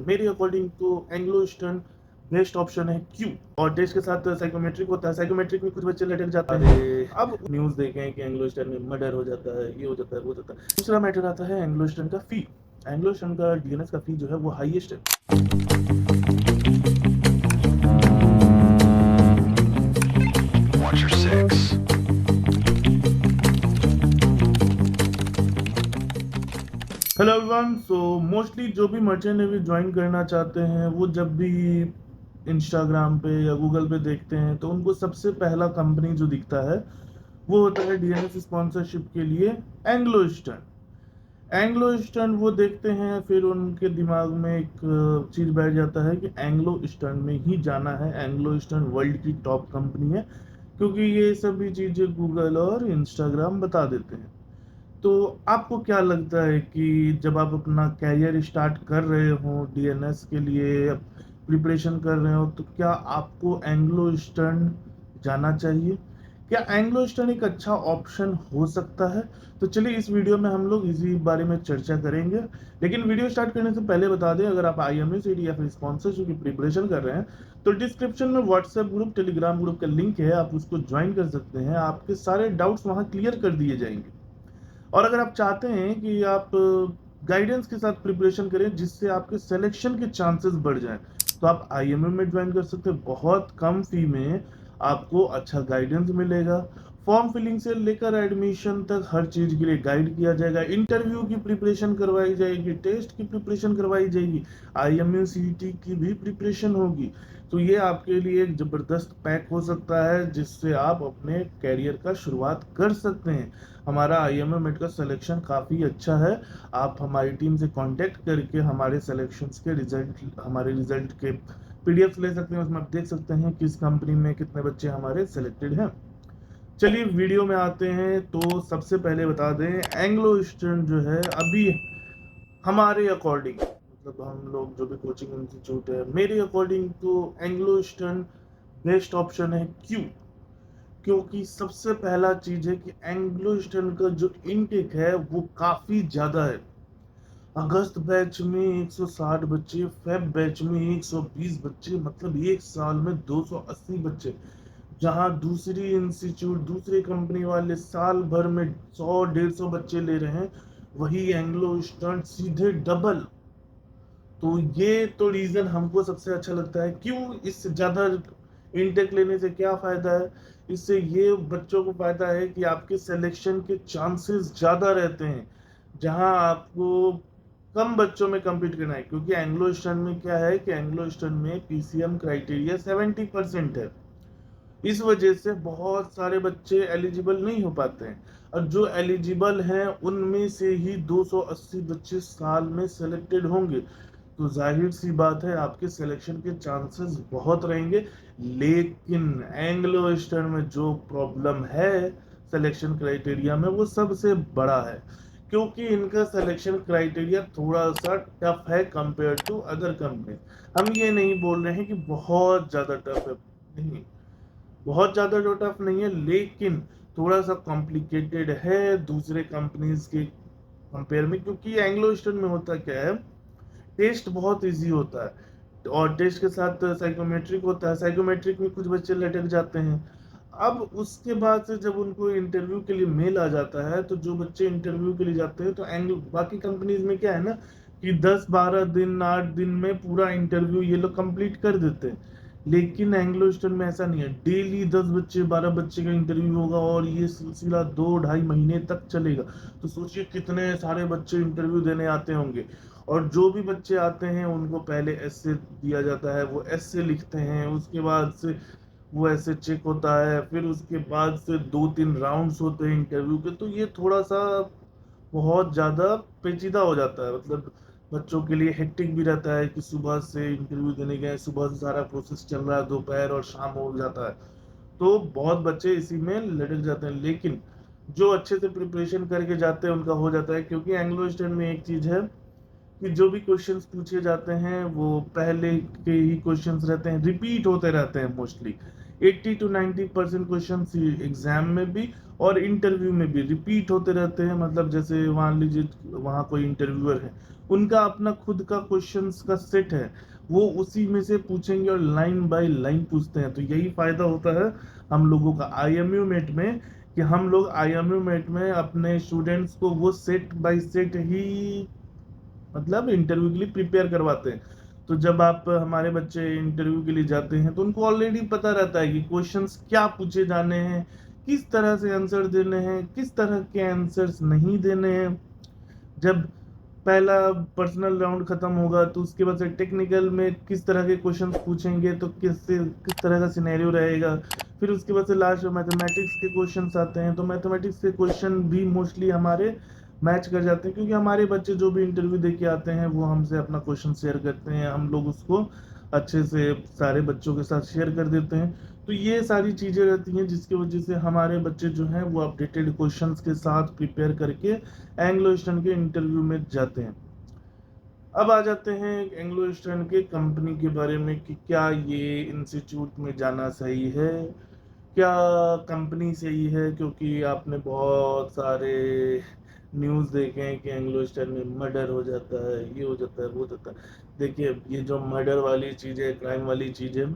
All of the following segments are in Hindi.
मेरे अकॉर्डिंग तो एंग्लो ईस्टर्न बेस्ट ऑप्शन है। क्यों? और टेस्ट के साथ साइकोमेट्रिक होता है, साइकोमेट्रिक में कुछ बच्चे लटक जाते हैं। अब न्यूज देखें कि एंग्लो ईस्टर्न में मर्डर हो जाता है, ये हो जाता है, वो हो जाता है। दूसरा मैटर आता है एंग्लो ईस्टर्न का फी। एंग्लो ईस्टर्न का डीएनएस का फी जो है वो हाईएस्ट है। Watch your six. Hello everyone. So mostly जो भी मर्चेंट नेवी ज्वाइन करना चाहते हैं वो जब भी इंस्टाग्राम पे या गूगल पे देखते हैं तो उनको सबसे पहला कंपनी जो दिखता है वो होता है डीएनएस स्पॉन्सरशिप के लिए एंग्लो ईस्टर्न। एंग्लो ईस्टर्न वो देखते हैं, फिर उनके दिमाग में एक चीज़ बैठ जाता है कि एंग्लो ईस्टर्न में ही जाना है। एंग्लो ईस्टर्न वर्ल्ड की टॉप कंपनी है क्योंकि ये सभी चीज़ें गूगल और इंस्टाग्राम बता देते हैं। तो आपको क्या लगता है कि जब आप अपना कैरियर स्टार्ट कर रहे हो डीएनएस के लिए प्रिपरेशन कर रहे हो तो क्या आपको एंग्लो ईस्टर्न जाना चाहिए? क्या एंग्लो ईस्टर्न एक अच्छा ऑप्शन हो सकता है? तो चलिए इस वीडियो में हम लोग इसी बारे में चर्चा करेंगे। लेकिन वीडियो स्टार्ट करने से पहले बता दें, अगर आप आईएमए सीडी या फिर स्पॉन्सरशिप की प्रिपरेशन कर रहे हैं तो डिस्क्रिप्शन में व्हाट्सएप ग्रुप, टेलीग्राम ग्रुप का लिंक है, आप उसको ज्वाइन कर सकते हैं। आपके सारे डाउट्स वहां क्लियर कर दिए जाएंगे। और अगर आप चाहते हैं कि आप गाइडेंस के साथ प्रिपरेशन करें जिससे आपके सिलेक्शन के चांसेस बढ़ जाएं तो आप आईएमएम में ज्वाइन कर सकते हैं। बहुत कम फी में आपको अच्छा गाइडेंस मिलेगा। फॉर्म फिलिंग से लेकर एडमिशन तक हर चीज के लिए गाइड किया जाएगा। इंटरव्यू की प्रिपरेशन करवाई जाएगी, टेस्ट की प्रिपरेशन करवाई जाएगी, आईएमयू सीईटी की भी प्रिपरेशन होगी। तो ये आपके लिए एक जबरदस्त पैक हो सकता है जिससे आप अपने कैरियर का शुरुआत कर सकते हैं। हमारा आईएमए मेट का सिलेक्शन काफ़ी अच्छा है। आप हमारी टीम से कांटेक्ट करके हमारे सिलेक्शंस के रिजल्ट, हमारे रिजल्ट के पीडीएफ ले सकते हैं। उसमें आप देख सकते हैं किस कंपनी में कितने बच्चे हमारे सिलेक्टेड हैं। चलिए वीडियो में आते हैं। तो सबसे पहले बता दें, एंग्लो ईस्टर्न जो है अभी हमारे अकॉर्डिंग, मतलब हम लोग जो भी कोचिंग इंस्टीट्यूट है, मेरे अकॉर्डिंग तो एंग्लो ईस्टर्न बेस्ट ऑप्शन है। क्यों? क्योंकि सबसे पहला चीज है कि एंग्लो ईस्टर्न का जो इनटेक है वो काफी ज्यादा है। अगस्त बैच में 160 बच्चे, फेब बैच में 120 बच्चे, मतलब एक साल में 280 बच्चे। जहां दूसरी इंस्टीट्यूट, दूसरी कंपनी वाले साल भर में 100-150 बच्चे ले रहे हैं, वही एंग्लो ईस्टर्न सीधे डबल। तो ये तो रीजन हमको सबसे अच्छा लगता है। क्यों? इससे ज्यादा इनटेक लेने से क्या फायदा है? इससे ये बच्चों को फायदा है कि आपके सिलेक्शन के चांसेस ज्यादा रहते हैं जहां आपको कम बच्चों में compete करना है। क्योंकि एंग्लो ईस्टर्न में क्या है कि एंग्लो ईस्टर्न में पीसीएम क्राइटेरिया 70% है। इस वजह से बहुत सारे बच्चे एलिजिबल नहीं हो पाते हैं, और जो एलिजिबल हैं उनमें से ही 280 बच्चे साल में सेलेक्टेड होंगे। तो जाहिर सी बात है आपके सिलेक्शन के चांसेस बहुत रहेंगे। लेकिन एंग्लो ईस्टर्न में जो प्रॉब्लम है सिलेक्शन क्राइटेरिया में, वो सबसे बड़ा है। क्योंकि इनका सिलेक्शन क्राइटेरिया थोड़ा सा टफ है कंपेयर टू अदर कंपनी। हम ये नहीं बोल रहे हैं कि बहुत ज़्यादा टफ है, नहीं, बहुत ज़्यादा तो टफ नहीं है, लेकिन थोड़ा सा कॉम्प्लिकेटेड है दूसरे कंपनीज के कंपेयर में। क्योंकि एंग्लो ईस्टर्न में होता क्या है, टेस्ट बहुत इजी होता है और टेस्ट के साथ साइकोमेट्रिक होता है। साइकोमेट्रिक में कुछ बच्चे लटक जाते हैं। अब उसके बाद से जब उनको इंटरव्यू के लिए मेल आ जाता है तो जो बच्चे इंटरव्यू के लिए जाते हैं, तो एंग्लो, बाकी कंपनीज में क्या है ना कि 10-12 दिन, 8 दिन में पूरा इंटरव्यू ये लोग कंप्लीट कर देते हैं। लेकिन एंग्लो ईस्टर्न में ऐसा नहीं है। डेली 10 बच्चे, 12 बच्चे का इंटरव्यू होगा और ये सिलसिला 2-2.5 महीने तक चलेगा। तो सोचिए कितने सारे बच्चे इंटरव्यू देने आते होंगे। और जो भी बच्चे आते हैं उनको पहले एसे दिया जाता है, वो एसे लिखते हैं, उसके बाद से वो ऐसे चेक होता है, फिर उसके बाद से 2-3 राउंड्स होते हैं इंटरव्यू के। तो ये थोड़ा सा बहुत ज़्यादा पेचीदा हो जाता है। मतलब बच्चों के लिए हेक्टिक भी रहता है कि सुबह से इंटरव्यू देने गए, सुबह से सारा प्रोसेस चल रहा है, दोपहर और शाम हो जाता है। तो बहुत बच्चे इसी में लटक जाते हैं। लेकिन जो अच्छे से प्रिपरेशन करके जाते हैं उनका हो जाता है। क्योंकि एंग्लो ईस्टर्न में एक चीज़ है कि जो भी क्वेश्चंस पूछे जाते हैं वो पहले के ही क्वेश्चंस रहते हैं, रिपीट होते रहते हैं मोस्टली। 80 to 90% क्वेश्चन एग्जाम में भी और इंटरव्यू में भी रिपीट होते रहते हैं। मतलब जैसे मान लीजिए वहाँ कोई इंटरव्यूअर है, उनका अपना खुद का क्वेश्चंस का सेट है, वो उसी में से पूछेंगे और लाइन बाय लाइन पूछते हैं। तो यही फायदा होता है हम लोगों का आईएमयू मेट में, कि हम लोग आईएमयू मेट में अपने स्टूडेंट्स को वो सेट बाय सेट ही मतलब इंटरव्यू के लिए प्रिपेयर करवाते हैं। तो जब आप हमारे बच्चे इंटरव्यू के लिए जाते हैं तो उनको ऑलरेडी पता रहता है कि क्वेश्चंस क्या पूछे जाने हैं, किस तरह से आंसर देने हैं, किस तरह के आंसर्स नहीं देने हैं। जब पहला पर्सनल राउंड खत्म होगा तो उसके बाद से टेक्निकल में किस तरह के क्वेश्चंस पूछेंगे, तो किस तरह का सिनेरियो रहेगा। फिर उसके बाद से लास्ट में मैथमेटिक्स के क्वेश्चंस आते हैं, तो मैथमेटिक्स के क्वेश्चन भी मोस्टली हमारे मैच कर जाते हैं, क्योंकि हमारे बच्चे जो भी इंटरव्यू दे के आते हैं वो हमसे अपना क्वेश्चन शेयर करते हैं, हम लोग उसको अच्छे से सारे बच्चों के साथ शेयर कर देते हैं। तो ये सारी चीज़ें रहती हैं जिसकी वजह से हमारे बच्चे जो हैं वो अपडेटेड क्वेश्चंस के साथ प्रिपेयर करके एंग्लो ईस्टर्न के इंटरव्यू में जाते हैं। अब आ जाते हैं एंग्लो ईस्टर्न के कंपनी के बारे में कि क्या ये इंस्टीट्यूट में जाना सही है, क्या कंपनी सही है। क्योंकि आपने बहुत सारे न्यूज़ देखे हैं कि एंग्लो ईस्टर्न में मर्डर हो जाता है, ये हो जाता है, वो हो जाता है। देखिए, ये जो मर्डर वाली चीज़ें, क्राइम वाली चीज़ें,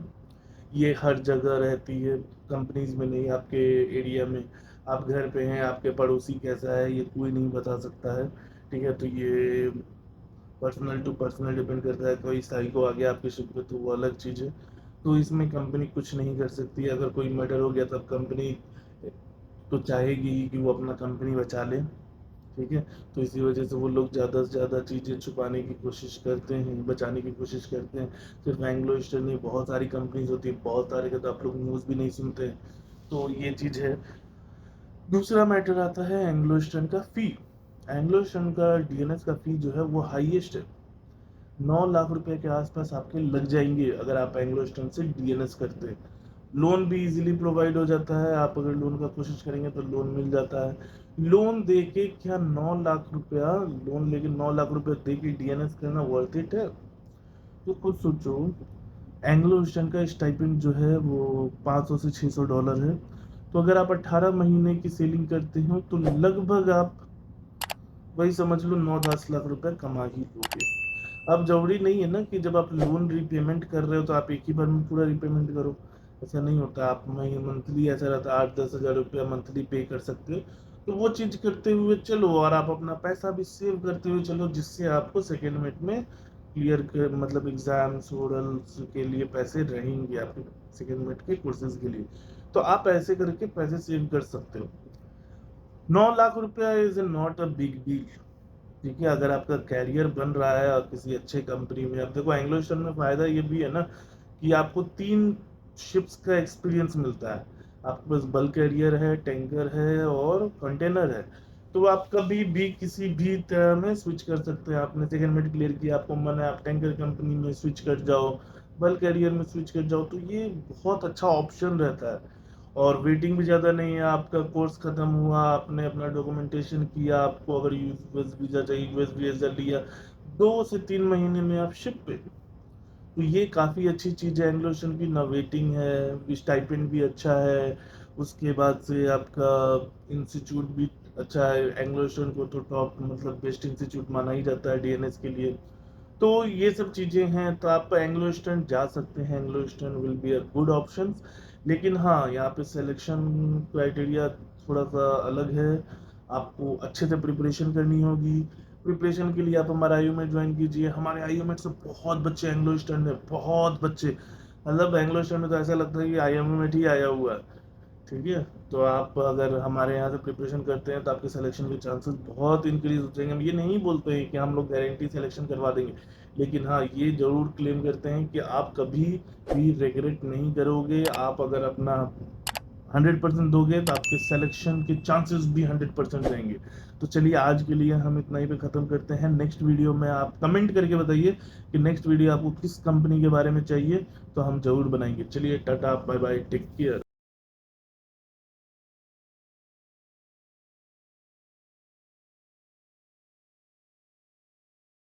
ये हर जगह रहती है, कंपनीज में नहीं, आपके एरिया में। आप घर पे हैं, आपके पड़ोसी कैसा है ये कोई नहीं बता सकता है, ठीक है। तो ये पर्सनल टू पर्सनल डिपेंड करता है, कोई साइको आ गया आपके शिप पे तो वो अलग चीज़ है। तो इसमें कंपनी कुछ नहीं कर सकती। अगर कोई मर्डर हो गया तब कंपनी तो चाहेगी ही कि वो अपना कंपनी बचा ले, ठीक है। तो इसी वजह से वो लोग ज़्यादा से ज़्यादा चीज़ें छुपाने की कोशिश करते हैं, बचाने की कोशिश करते हैं। सिर्फ एंग्लो ईस्टर्न नहीं, बहुत सारी कंपनीज होती है, बहुत सारे का तो आप लोग न्यूज़ भी नहीं सुनते हैं। तो ये चीज़ है। दूसरा मैटर आता है एंग्लो ईस्टर्न का फ़ी। एंग्लो ईस्टर्न का डीएनएस का फ़ी जो है वो हाईएस्ट है। 9 लाख रुपए के आसपास आपके लग जाएंगे अगर आप एंग्लो ईस्टर्न से डीएनएस करते हैं। लोन भी इजीली प्रोवाइड हो जाता है, आप अगर लोन का कोशिश करेंगे तो लोन मिल जाता है। लोन दे के क्या 9 लाख रुपया, लोन लेके 9 लाख रुपया दे के डीएनएस करना वर्थ इट है? तो खुद सोचो, एंग्लो ईस्टर्न का स्टाइपेंड जो है वो $500 से $600 है। तो अगर आप 18 महीने की सेलिंग करते हो तो लगभग आप वही समझ लो 9-10 लाख रुपए कमा ही लोगे। अब जरूरी नहीं है ना कि जब आप लोन रीपेमेंट कर रहे हो तो आप एक ही बार में पूरा रीपेमेंट करो, ऐसा नहीं होता। आप मंथली ऐसा रहता है 8-10 हज़ार रुपया मंथली पे कर सकते हो। तो वो चीज़ करते हुए चलो और आप अपना पैसा भी सेव करते हुए चलो, जिससे आपको सेकेंड मिड में क्लियर कर मतलब एग्जाम्स ओरल्स के लिए पैसे रहेंगे आपके सेकेंड मिड के कोर्सेज के लिए। तो आप ऐसे करके पैसे सेव कर सकते हो। 9 लाख रुपया is not a big deal, ठीक है। अगर आपका कैरियर बन रहा है और किसी अच्छे कंपनी में, अब देखो एंग्लो ईस्टर्न में फायदा ये भी है ना कि आपको 3 शिप्स का एक्सपीरियंस मिलता है। आपके पास बल्क कैरियर है, टैंकर है और कंटेनर है। तो आप कभी भी किसी भी तरह में स्विच कर सकते हैं। आपने सेकेंड मिड क्लियर किया, आपको मन है आप टैंकर कंपनी में स्विच कर जाओ, बल्क कैरियर में स्विच कर जाओ, तो ये बहुत अच्छा ऑप्शन रहता है। और वेटिंग भी ज़्यादा नहीं है। आपका कोर्स ख़त्म हुआ, आपने अपना डॉक्यूमेंटेशन किया, आपको अगर यूएस वीज़ा चाहिए यूएस वीज़ा लिया, 2 से 3 महीने में आप शिप पे। तो ये काफ़ी अच्छी चीज़ है एंग्लो ईस्टर्न की, ना वेटिंग है, स्टाइपेंड भी अच्छा है। उसके बाद से आपका इंस्टीट्यूट भी अच्छा है। एंग्लो ईस्टर्न को तो टॉप मतलब बेस्ट इंस्टीट्यूट माना ही जाता है डीएनएस के लिए। तो ये सब चीज़ें हैं, तो आप एंग्लो ईस्टर्न जा सकते हैं। Anglo eastern will be a good option. लेकिन हाँ, यहाँ पे सिलेक्शन क्राइटेरिया थोड़ा सा अलग है। आपको अच्छे से प्रिपरेशन करनी होगी। प्रिपरेशन के लिए आप हमारे आईयू में ज्वाइन कीजिए। हमारे आईयू में से बहुत बच्चे एंग्लो ईस्टर्न में, बहुत बच्चे, मतलब एंग्लो ईस्टर्न में तो ऐसा लगता है कि आईएमयू में ही आया हुआ है, ठीक है। तो आप अगर हमारे यहाँ से प्रिपरेशन करते हैं तो आपके सिलेक्शन के चांसेस बहुत इंक्रीज हो जाएंगे। हम ये नहीं बोलते हैं कि हम लोग गारंटी सिलेक्शन करवा देंगे, लेकिन हाँ ये जरूर क्लेम करते हैं कि आप कभी भी रिग्रेट नहीं करोगे। आप अगर अपना 100% दोगे तो आपके सिलेक्शन के चांसेस भी 100% रहेंगे। तो चलिए आज के लिए हम इतना ही पे ख़त्म करते हैं। नेक्स्ट वीडियो में आप कमेंट करके बताइए कि नेक्स्ट वीडियो आपको किस कंपनी के बारे में चाहिए, तो हम जरूर बनाएंगे। चलिए tata bye bye, take care.